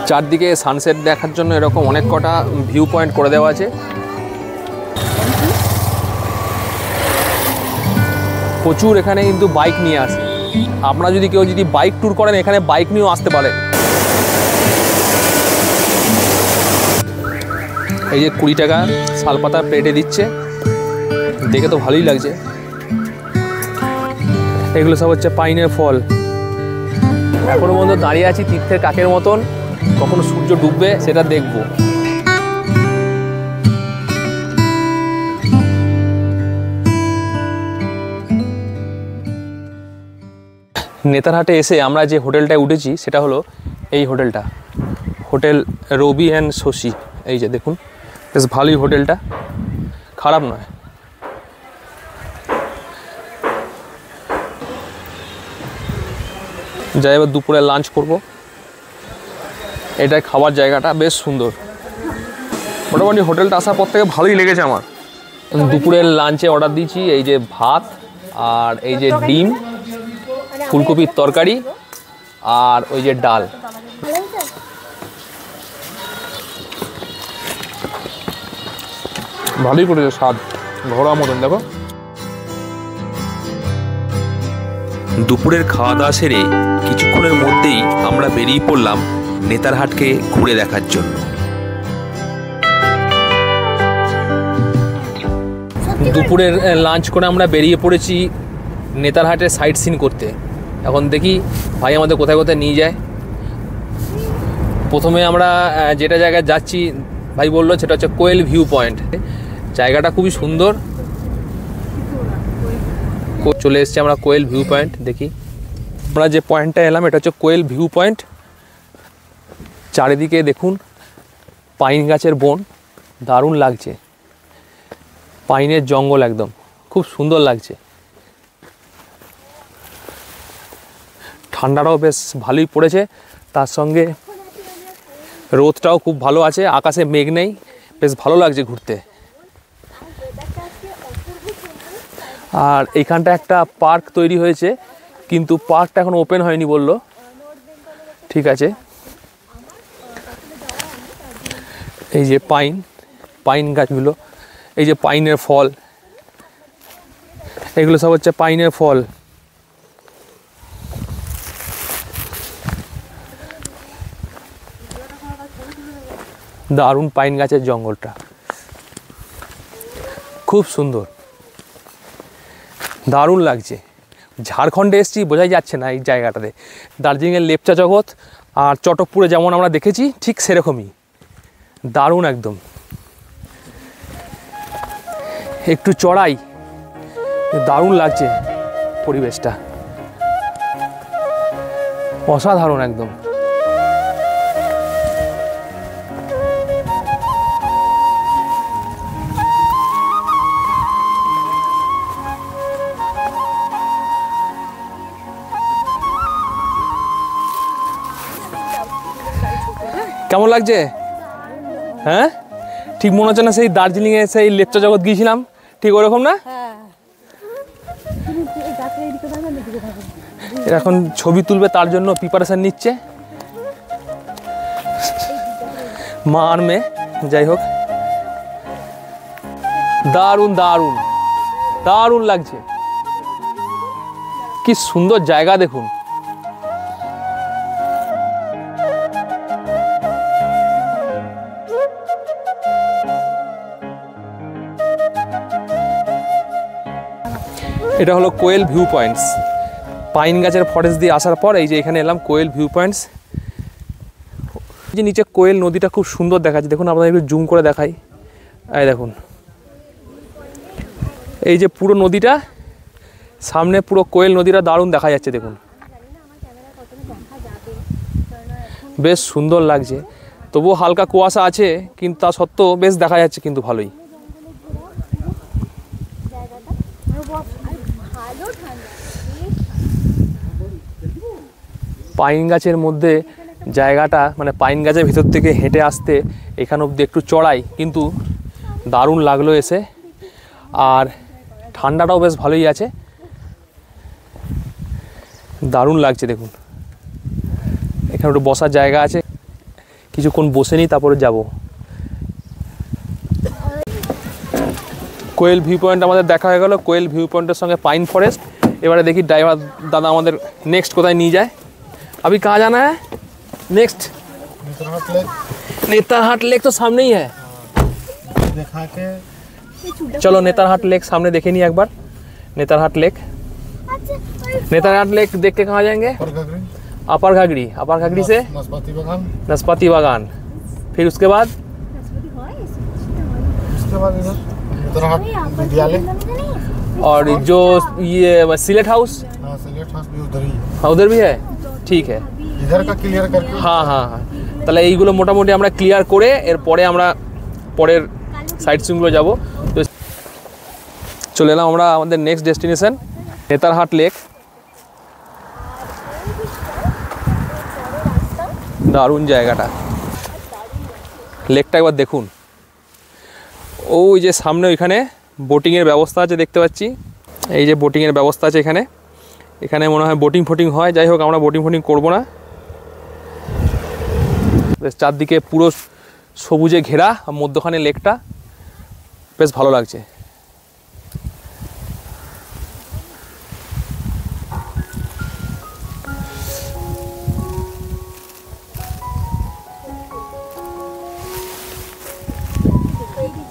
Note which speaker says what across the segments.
Speaker 1: চারদিকে সানসেট দেখার জন্য এরকম অনেক কটা ভিউ পয়েন্ট করে দেওয়া আছে। প্রচুর এখানে কিন্তু বাইক নিয়ে আসে। আপনারা যদি কেউ বাইক ট্যুর করেন এখানে বাইক নিয়েও আসতে পারে। এই যে 20 টাকা শালপাতা প্লেটে দিচ্ছে, দেখে তো ভালোই লাগছে। এগুলো সব হচ্ছে পাইনের ফল। এখনো পর্যন্ত দাঁড়িয়ে আছি তীর্থের কাকের মতন, কখনো সূর্য ডুববে সেটা দেখব। নেতারহাটে এসে আমরা যে হোটেলটায় উঠেছি সেটা হলো এই হোটেলটা, হোটেল রবি অ্যান্ড শশী। এই যে দেখুন, বেশ ভালোই হোটেলটা, খারাপ নয়। যাই এবার দুপুরে লাঞ্চ করব। এটাই খাবার জায়গাটা বেশ সুন্দর। মোটামুটি হোটেলটা আসার পর থেকে ভালোই লেগেছে আমার। দুপুরের লাঞ্চে অর্ডার দিয়েছি এই যে ভাত আর এই যে ডিম, ফুলকপির তরকারি আর ওই যে ডাল। ভালোই করেছে, স্বাদ ঘরোয়া মতন। দেখো,
Speaker 2: দুপুরের খাওয়া দাওয়া সেরে কিছুক্ষণের মধ্যেই আমরা বেরিয়ে পড়লাম নেতারহাটকে ঘুরে দেখার জন্য।
Speaker 1: দুপুরের লাঞ্চ করে আমরা বেরিয়ে পড়েছি নেতারহাটে সাইট সিন করতে। এখন দেখি ভাই আমাদের কোথায় কোথায় নিয়ে যায়। প্রথমে আমরা যেটা জায়গায় যাচ্ছি ভাই বললো সেটা হচ্ছে কোয়েল ভিউ পয়েন্ট। জায়গাটা খুবই সুন্দর। চলে এসেছি আমরা কোয়েল ভিউ পয়েন্ট। দেখি আমরা যে পয়েন্টটা এলাম এটা হচ্ছে কোয়েল ভিউ পয়েন্ট। চারিদিকে দেখুন পাইন গাছের বন, দারুণ লাগছে। পাইনের জঙ্গল একদম খুব সুন্দর লাগছে। ঠান্ডাটাও বেশ ভালোই পড়েছে, তার সঙ্গে রোদটাও খুব ভালো আছে, আকাশে মেঘ নেই, বেশ ভালো লাগছে ঘুরতে। আর এইখানটা একটা পার্ক তৈরি হয়েছে, কিন্তু পার্কটা এখন ওপেন হয়নি বললো। ঠিক আছে, এই যে পাইন গাছগুলো, এই যে পাইনের ফল, এগুলো সব হচ্ছে পাইনের ফল। দারুণ পাইন গাছের জঙ্গলটা, খুব সুন্দর, দারুণ লাগছে। ঝাড়খণ্ডে এসেছি বোঝাই যাচ্ছে না এই জায়গাটাতে। দার্জিলিংয়ের লেপচা জগৎ আর চটকপুরে যেমন আমরা দেখেছি ঠিক সেরকমই দারুণ একদম। একটু চড়াই, দারুণ লাগছে পরিবেশটা, অসাধারণ একদম। কেমন লাগছে? হ্যাঁ, ঠিক মনে হচ্ছে না সেই দার্জিলিংয়ে সেই লেপচা জগৎ গিয়েছিলাম, ঠিক ওরকম না? এখন ছবি তুলবে তার জন্য প্রিপারেশন নিচ্ছে মা আর মেয়ে। যাই হোক, দারুণ দারুণ দারুণ লাগছে, কি সুন্দর জায়গা দেখুন। এটা হলো কোয়েল ভিউ পয়েন্টস। পাইন গাছের ফরেস্ট দিয়ে আসার পর এই যে এখানে এলাম কোয়েল ভিউ পয়েন্টস। যে নিচে কোয়েল নদীটা খুব সুন্দর দেখাচ্ছে, দেখুন আপনাদের একটু জুম করে দেখাই। এই দেখুন, এই যে পুরো নদীটা, সামনে পুরো কোয়েল নদীটা দারুণ দেখা যাচ্ছে। দেখুন বেশ সুন্দর লাগছে, তবুও হালকা কুয়াশা আছে, কিন্তু তা সত্ত্বেও বেশ দেখা যাচ্ছে কিন্তু ভালোই। পাইন গাছের মধ্যে জায়গাটা, মানে পাইন গাছের ভিতর থেকে হেঁটে আসতে এখান অবধি একটু চড়াই, কিন্তু দারুণ লাগলো এসে। আর ঠান্ডাটাও বেশ ভালোই আছে। দারুণ লাগছে দেখুন, এখানে একটু বসার জায়গা আছে, কিছুক্ষণ বসে নিই তারপরে যাব। কোয়েল ভিউ পয়েন্ট আমাদের দেখা হয়ে গেল, কোয়েল ভিউ পয়েন্টের সঙ্গে পাইন ফরেস্ট। এবারে দেখি ড্রাইভার দাদা আমাদের নেক্সট কোথায় নিয়ে যায়। अभी कहाँ जाना है नेक्स्ट? नेतारहाट लेक तो सामने ही है,
Speaker 3: देखा के
Speaker 1: चलो नेतारहाट लेक सामने देखे नहीं एक बार। नेतारहाट लेक, नेतारहाट लेक देख के कहाँ जाएंगे? अपर घागरी, अपर घागरी से
Speaker 3: नाशपाती बागान,
Speaker 1: नाशपाती बागान, फिर उसके बाद
Speaker 3: इधर नेतरहाट विद्यालय
Speaker 1: और जो ये सिलेट हाउस,
Speaker 3: हाँ सिलेट हाउस भी उधर ही है।
Speaker 1: हाँ उधर भी है, ठीक है।
Speaker 3: इधर का क्लियर करके
Speaker 1: हाँ हाँ हाँ, তাহলে এইগুলো মোটামুটি আমরা ক্লিয়ার করে এরপরে আমরা পরের সাইট সিনগুলো যাব। তো চলে এলাম আমরা আমাদের নেক্সট ডেস্টিনেশন নেতারহাট লেক। দারুণ জায়গাটা, লেকটা একবার দেখুন। ওই যে সামনে ওইখানে বোটিংয়ের ব্যবস্থা আছে দেখতে পাচ্ছি, এই যে বোটিংয়ের ব্যবস্থা আছে এখানে, এখানে মনে হয় বোটিং ফোটিং হয়। যাই হোক আমরা বোটিং ফোটিং করবো না। বেশ চারদিকে পুরো সবুজে ঘেরা, মধ্যখানে লেকটা, বেশ ভালো লাগছে।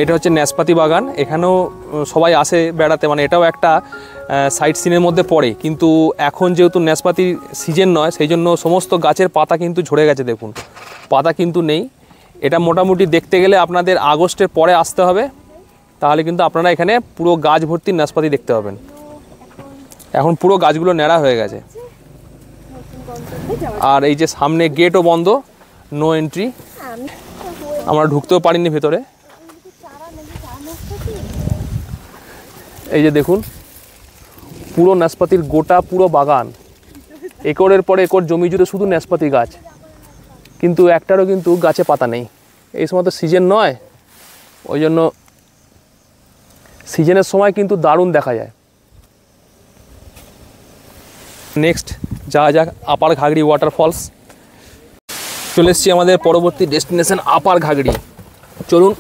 Speaker 1: এটা হচ্ছে নাশপাতি বাগান, এখানেও সবাই আসে বেড়াতে, মানে এটাও একটা সাইট সিনের মধ্যে পড়ে। কিন্তু এখন যেহেতু নাশপাতির সিজন নয়, সেই জন্য সমস্ত গাছের পাতা কিন্তু ঝরে গেছে, দেখুন পাতা কিন্তু নেই। এটা মোটামুটি দেখতে গেলে আপনাদের আগস্টের পরে আসতে হবে, তাহলে কিন্তু আপনারা এখানে পুরো গাছ ভর্তি নাশপাতি দেখতে পাবেন। এখন পুরো গাছগুলো ন্যাড়া হয়ে গেছে। আর এই যে সামনে গেটও বন্ধ, নো এন্ট্রি, আমরা ঢুকতেও পারিনি ভেতরে। এই যে দেখুন পুরো নাশপাতির গোটা পুরো বাগান, একরের পরে একর জমি জুড়ে শুধু নাশপাতি গাছ, কিন্তু একটারও কিন্তু গাছে পাতা নেই। এই সময় তো সিজন নয়, ওই জন্য সিজনের সময় কিন্তু দারুণ দেখা যায়। নেক্সট যাওয়া যাক আপার ঘাগড়ি ওয়াটারফলস। চলে এসেছি আমাদের পরবর্তী ডেস্টিনেশন আপার ঘাগড়ি। চলুন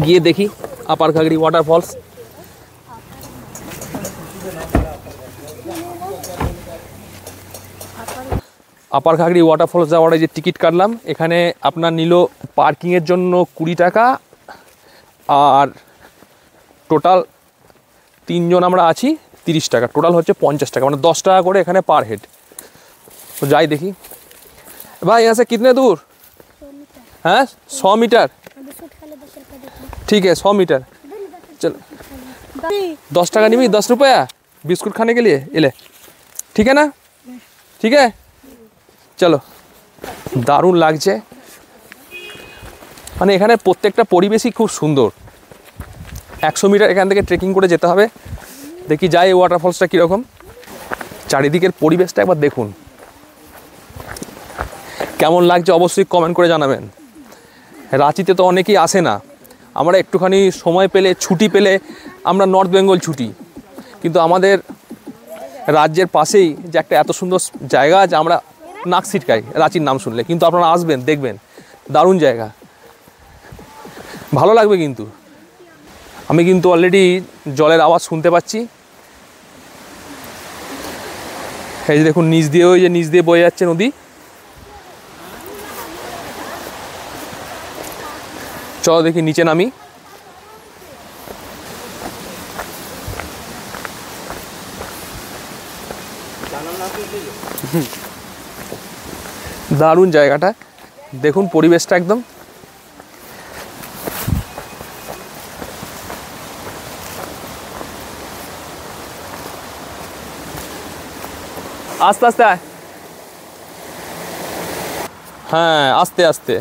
Speaker 1: গিয়ে দেখি আপার ঘাগড়ি ওয়াটারফলস। আপার ঘাগড়ি ওয়াটারফলস যাওয়ার যে টিকিট কাটলাম, এখানে আপনার নিল পার্কিংয়ের জন্য 20 টাকা, আর টোটাল 3 জন আমরা আছি 30 টাকা, টোটাল হচ্ছে 50 টাকা, মানে 10 টাকা করে এখানে পার হেড। তো যাই দেখি। ভাই यहाँ से कितने दूर? हाँ 100 मीटर, ठीक है 100 मीटर। चलो 10 টাকা নিবি, 10 रुपया बिस्कुट खाने के लिए, ये ले, ठीक है ना? ठीक है চলো। দারুণ লাগছে, মানে এখানে প্রত্যেকটা পরিবেশই খুব সুন্দর। 100 মিটার এখান থেকে ট্রেকিং করে যেতে হবে। দেখি যাই এই ওয়াটারফলসটা কীরকম। চারিদিকের পরিবেশটা একবার দেখুন, কেমন লাগছে অবশ্যই কমেন্ট করে জানাবেন। রাঁচিতে তো অনেকেই আসে না, আমরা একটুখানি সময় পেলে ছুটি পেলে আমরা নর্থ বেঙ্গল ছুটি, কিন্তু আমাদের রাজ্যের পাশেই যে একটা এত সুন্দর জায়গা আছে, আমরা নাক ছিটকাই রাঁচির নাম শুনলে। কিন্তু আপনারা আসবেন, দেখবেন দারুণ জায়গা, ভালো লাগবে। কিন্তু আমি কিন্তু অলরেডি জলের আওয়াজ শুনতে পাচ্ছি। এই যে দেখুন নিচ দিয়ে, ওই যে নিচ দিয়ে বয়ে যাচ্ছে নদী। চলো দেখি নিচে নামি। দারুণ জায়গাটা দেখুন, পরিবেশটা একদম। আস্তে আস্তে আয়, হ্যাঁ আস্তে আস্তে,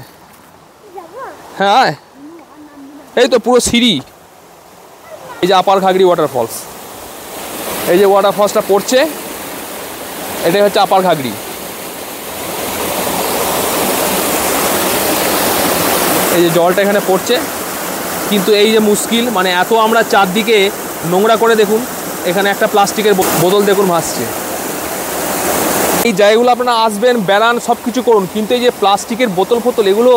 Speaker 1: হ্যাঁ আয়। এই তো পুরো সিঁড়ি। এই যে আপার ঘাগড়ি ওয়াটারফলস, এই যে ওয়াটারফলসটা পড়ছে, এটাই হচ্ছে আপার ঘাগড়ি। এই যে জলটা এখানে পড়ছে, কিন্তু এই যে মুশকিল, মানে এত আমরা চারদিকে নোংরা করে, দেখুন এখানে একটা প্লাস্টিকের বোতল দেখুন ভাসছে। এই জায়গাগুলো আপনারা আসবেন, বেড়ান, সব কিছু করুন, কিন্তু এই যে প্লাস্টিকের বোতল ফোতল এগুলো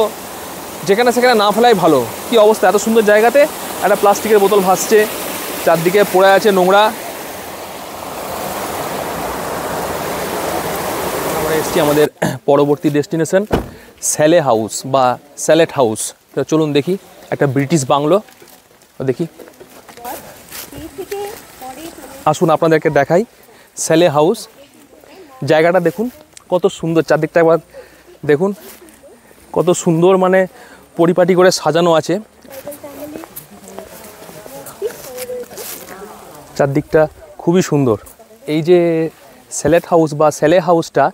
Speaker 1: যেখানে সেখানে না ফেলাই ভালো। কি অবস্থা, এত সুন্দর জায়গাতে একটা প্লাস্টিকের বোতল ভাসছে, চারদিকে পড়ে আছে নোংরা। আমরা এসেছি আমাদের পরবর্তী ডেস্টিনেশন স্যালে হাউস বা স্যালেট হাউস। তো চলুন দেখি, একটা ব্রিটিশ বাংলো দেখি, আসুন আপনাদেরকে দেখাই স্যালে হাউস। জায়গাটা দেখুন কত সুন্দর, চারদিকটা একবার দেখুন কত সুন্দর, মানে পরিপাটি করে সাজানো আছে। চারদিকটা খুবই সুন্দর। এই যে স্যালেট হাউস বা স্যালে হাউসটা,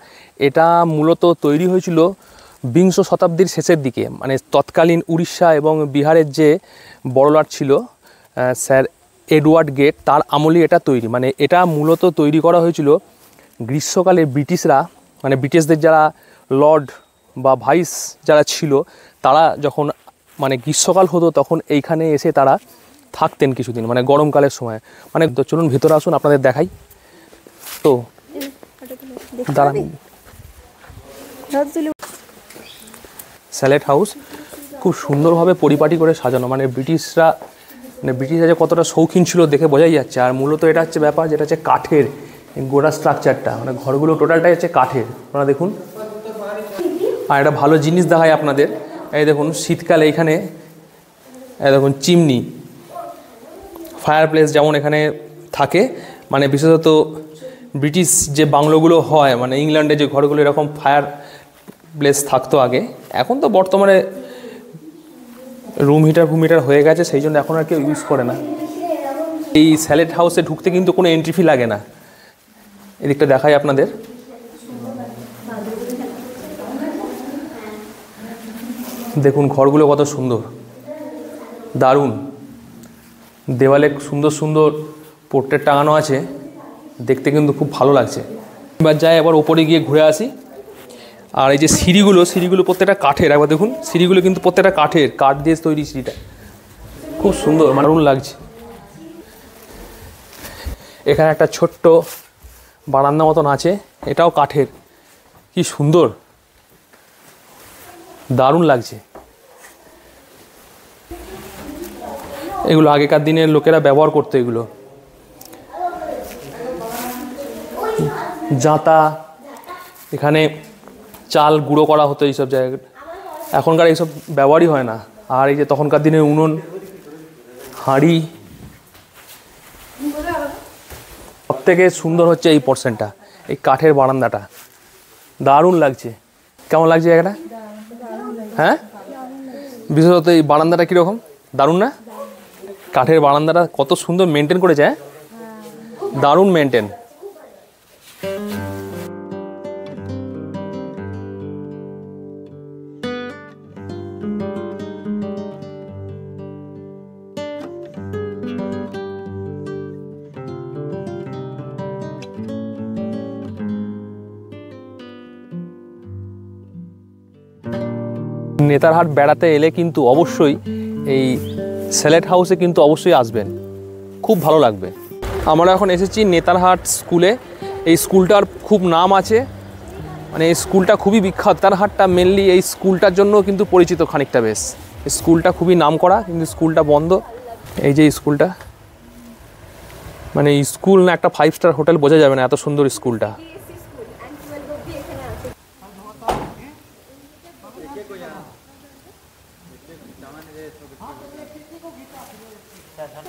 Speaker 1: এটা মূলত তৈরি হয়েছিল বিংশ শতাব্দীর শেষের দিকে, মানে তৎকালীন উড়িষ্যা এবং বিহারের যে বড়লাট ছিল স্যার এডওয়ার্ড গেট, তার আমলে এটা তৈরি। মানে এটা মূলত তৈরি করা হয়েছিল গ্রীষ্মকালে ব্রিটিশরা, মানে ব্রিটিশদের যারা লর্ড বা ভাইস যারা ছিল, তারা যখন মানে গ্রীষ্মকাল হতো তখন এইখানে এসে তারা থাকতেন কিছুদিন, মানে গরমকালের সময়। মানে তো চলুন ভিতরে আসুন, আপনাদের দেখাই। তো দাঁড়ান, স্যালেট হাউস খুব সুন্দরভাবে পরিপাটি করে সাজানো, মানে ব্রিটিশরা যে কতটা শৌখিন ছিল দেখে বোঝাই যাচ্ছে। আর মূলত এটা হচ্ছে ব্যাপার, যেটা হচ্ছে কাঠের গোড়া স্ট্রাকচারটা, মানে ঘরগুলো টোটালটাই হচ্ছে কাঠের, আপনারা দেখুন। আর একটা ভালো জিনিস দেখায় আপনাদের, এই দেখুন শীতকালে এখানে এই দেখুন চিমনি, ফায়ার প্লেস যেমন এখানে থাকে, মানে বিশেষত ব্রিটিশ যে বাংলোগুলো হয়, মানে ইংল্যান্ডে যে ঘরগুলো এরকম ফায়ার প্লেস থাকতো আগে। এখন তো বর্তমানে রুম হিটার হয়ে গেছে, সেই জন্য এখন আর কেউ ইউজ করে না। এই স্যালেট হাউসে ঢুকতে কিন্তু কোনো এন্ট্রি ফি লাগে না। এদিকটা দেখাই আপনাদের, দেখুন ঘরগুলো কত সুন্দর, দারুণ। দেওয়ালে সুন্দর সুন্দর পোর্ট্রেট টাঙানো আছে, দেখতে কিন্তু খুব ভালো লাগছে। এবার যাই, আবার ওপরে গিয়ে ঘুরে আসি। আর এই যে সিঁড়িগুলো প্রত্যেকটা কাঠের, একবার দেখুন সিঁড়িগুলো কিন্তু প্রত্যেকটা কাঠের, কাঠ দিয়ে তৈরি সিঁড়িটা, খুব সুন্দর, দারুণ লাগছে। এখানে একটা ছোট্ট বারান্দা মতন আছে, এটাও কাঠের, কি সুন্দর, দারুণ লাগছে। এগুলো আগেকার দিনের লোকেরা ব্যবহার করতো, এগুলো জাঁতা, এখানে চাল গুঁড়ো করা হতো এইসব জায়গায়। এখনকার এইসব ব্যবহারই হয় না। আর এই যে তখনকার দিনের উনুন, হাঁড়ি, সবথেকে সুন্দর হচ্ছে এই পোর্শনটা, এই কাঠের বারান্দাটা, দারুণ লাগছে। কেমন লাগছে জায়গাটা? হ্যাঁ, বিশেষত এই বারান্দাটা কীরকম, দারুণ না? কাঠের বারান্দাটা কত সুন্দর মেনটেন করেছে, হ্যাঁ, দারুণ মেনটেন। নেতারহাট বেড়াতে এলে কিন্তু অবশ্যই এই স্যালেট হাউসে কিন্তু অবশ্যই আসবেন, খুব ভালো লাগবে। আমরা এখন এসেছি নেতারহাট স্কুলে। এই স্কুলটার খুব নাম আছে, মানে এই স্কুলটা খুবই বিখ্যাত। নেতারহাটটা মেনলি এই স্কুলটার জন্য কিন্তু পরিচিত খানিকটা বেশ। এই স্কুলটা খুবই নাম করা, কিন্তু স্কুলটা বন্ধ। এই যে স্কুলটা, মানে স্কুল না একটা 5 স্টার হোটেল বোঝা যাবে না, এত সুন্দর স্কুলটা।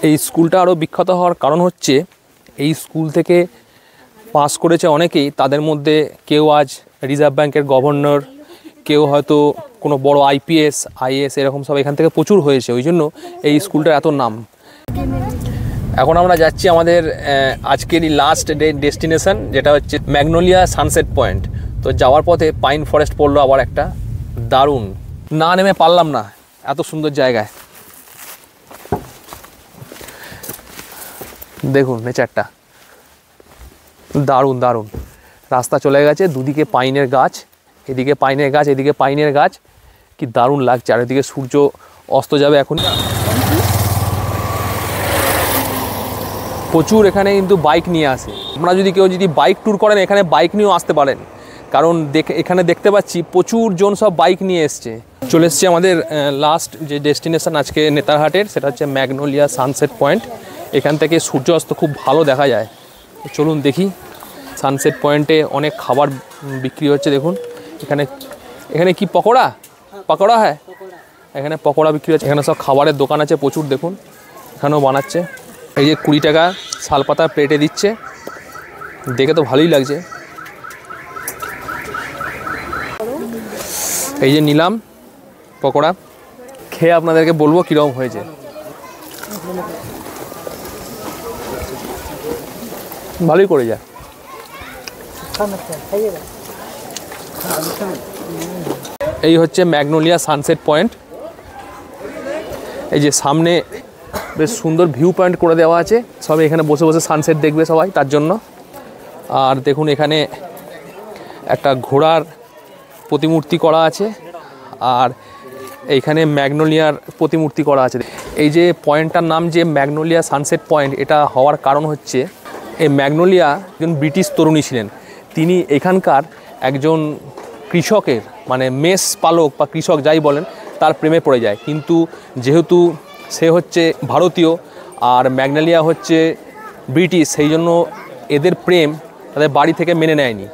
Speaker 1: এই স্কুলটা আরও বিখ্যাত হওয়ার কারণ হচ্ছে, এই স্কুল থেকে পাস করেছে অনেকেই, তাদের মধ্যে কেউ আজ রিজার্ভ ব্যাংকের গভর্নর, কেউ হয়তো কোনো বড় IPS IAS এরকম সব এখান থেকে প্রচুর হয়েছে, ওই জন্য এই স্কুলটার এত নাম। এখন আমরা যাচ্ছি আমাদের আজকেরই লাস্ট ডেস্টিনেশন, যেটা হচ্ছে ম্যাগনোলিয়া সানসেট পয়েন্ট। তো যাওয়ার পথে পাইন ফরেস্ট পড়লো আবার একটা, দারুণ, না নেমে পারলাম না, এত সুন্দর জায়গায়। দেখুন নেচারটা দারুণ দারুণ। রাস্তা চলে গেছে, দুদিকে পাইনের গাছ, এদিকে পাইনের গাছ, এদিকে পাইনের গাছ, কি দারুণ লাগছে। আর এদিকে সূর্য অস্ত যাবে এখন। প্রচুর এখানে কিন্তু বাইক নিয়ে আসে, আপনারা যদি কেউ বাইক ট্যুর করেন এখানে বাইক নিয়েও আসতে পারেন। কারণ এখানে দেখতে পাচ্ছি প্রচুর জন সব বাইক নিয়ে এসছে। চলে এসছে আমাদের লাস্ট যে ডেস্টিনেশন আজকে নেতারহাটের, সেটা হচ্ছে ম্যাগনোলিয়া সানসেট পয়েন্ট। এখান থেকে সূর্যাস্ত খুব ভালো দেখা যায়। চলুন দেখি। সানসেট পয়েন্টে অনেক খাবার বিক্রি হচ্ছে, দেখুন এখানে কি পকোড়া হ্যাঁ, এখানে পকোড়া বিক্রি হচ্ছে। এখানে সব খাবারের দোকান আছে প্রচুর, দেখুন এখানেও বানাচ্ছে। এই যে 20 টাকা শালপাতা প্লেটে দিচ্ছে, দেখে তো ভালোই লাগছে। এই যে নিলাম পকোড়া, খেয়ে আপনাদেরকে বলবো কীরকম হয়েছে। ভালোই করে যায়। এই হচ্ছে ম্যাগনোলিয়া সানসেট পয়েন্ট। এই যে সামনে বেশ সুন্দর ভিউ পয়েন্ট করে দেওয়া আছে, সবাই এখানে বসে বসে সানসেট দেখবে সবাই তার জন্য। আর দেখুন এখানে একটা ঘোড়ার প্রতিমূর্তি করা আছে, আর এইখানে ম্যাগনোলিয়ার প্রতিমূর্তি করা আছে। এই যে পয়েন্টটার নাম যে ম্যাগনোলিয়া সানসেট পয়েন্ট, এটা হওয়ার কারণ হচ্ছে এই ম্যাগনোলিয়া একজন ব্রিটিশ তরুণী ছিলেন। তিনি এখানকার একজন কৃষকের মানে মেষ পালক বা কৃষক যাই বলেন তার প্রেমে পড়ে যায়, কিন্তু যেহেতু সে হচ্ছে ভারতীয় আর ম্যাগনোলিয়া হচ্ছে ব্রিটিশ, সেই জন্য এদের প্রেম তাদের বাড়ি থেকে মেনে নেয়নি,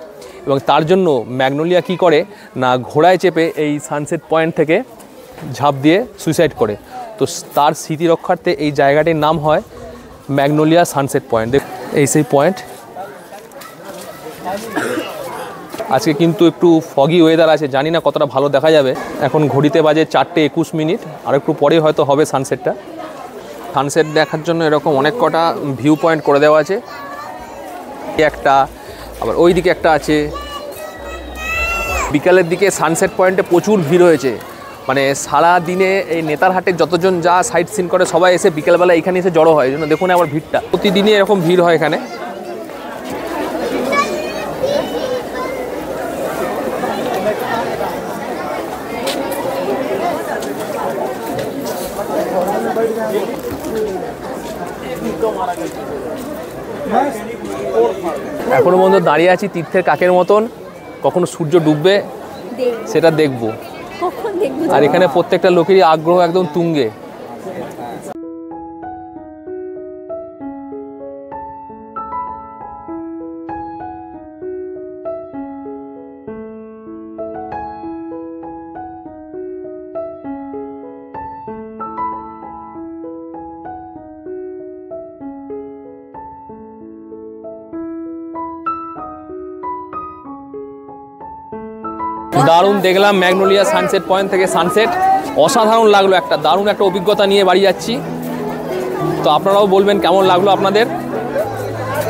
Speaker 1: এবং তার জন্য ম্যাগনোলিয়া কি করে না ঘোড়ায় চেপে এই সানসেট পয়েন্ট থেকে ঝাঁপ দিয়ে সুইসাইড করে। তো তার স্মৃতি রক্ষার্থে এই জায়গাটির নাম হয় ম্যাগনোলিয়া সানসেট পয়েন্ট। এই সেই পয়েন্ট। আজকে কিন্তু একটু ফগি ওয়েদার আছে, জানি না কতটা ভালো দেখা যাবে। এখন ঘড়িতে বাজে 4:21, আর একটু পরে হয়তো হবে সানসেটটা। সানসেট দেখার জন্য এরকম অনেক কটা ভিউ পয়েন্ট করে দেওয়া আছে, একটা আবার ওই দিকে একটা আছে। বিকালের দিকে সানসেট পয়েন্টে প্রচুর ভিড় হয়েছে, মানে সারা দিনে এই নেতারহাটের যতজন যা সাইট সিন করে সবাই এসে বিকেলবেলা এখানে এসে জড়ো হয়। এই জন্য দেখুন আবার ভিড়টা, প্রতিদিনই এরকম ভিড় হয় এখানে। এখনো পর্যন্ত দাঁড়িয়ে আছি তীর্থের কাকের মতন, কখনো সূর্য ডুববে সেটা দেখব। আর এখানে প্রত্যেকটা লোকেরই আগ্রহ একদম তুঙ্গে। দারুণ দেখলাম ম্যাগনোলিয়া সানসেট পয়েন্ট থেকে সানসেট, অসাধারণ লাগলো। একটা দারুণ একটা অভিজ্ঞতা নিয়ে বাড়ি যাচ্ছি। তো আপনারাও বলবেন কেমন লাগলো আপনাদের।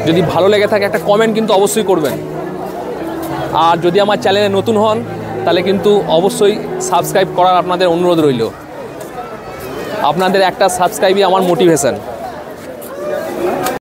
Speaker 1: যদি ভালো লেগে থাকে একটা কমেন্ট কিন্তু অবশ্যই করবেন। আর যদি আমার চ্যানেলে নতুন হন তাহলে কিন্তু অবশ্যই সাবস্ক্রাইব করার আপনাদের অনুরোধ রইল। আপনাদের একটা সাবস্ক্রাইবই আমার মোটিভেশন।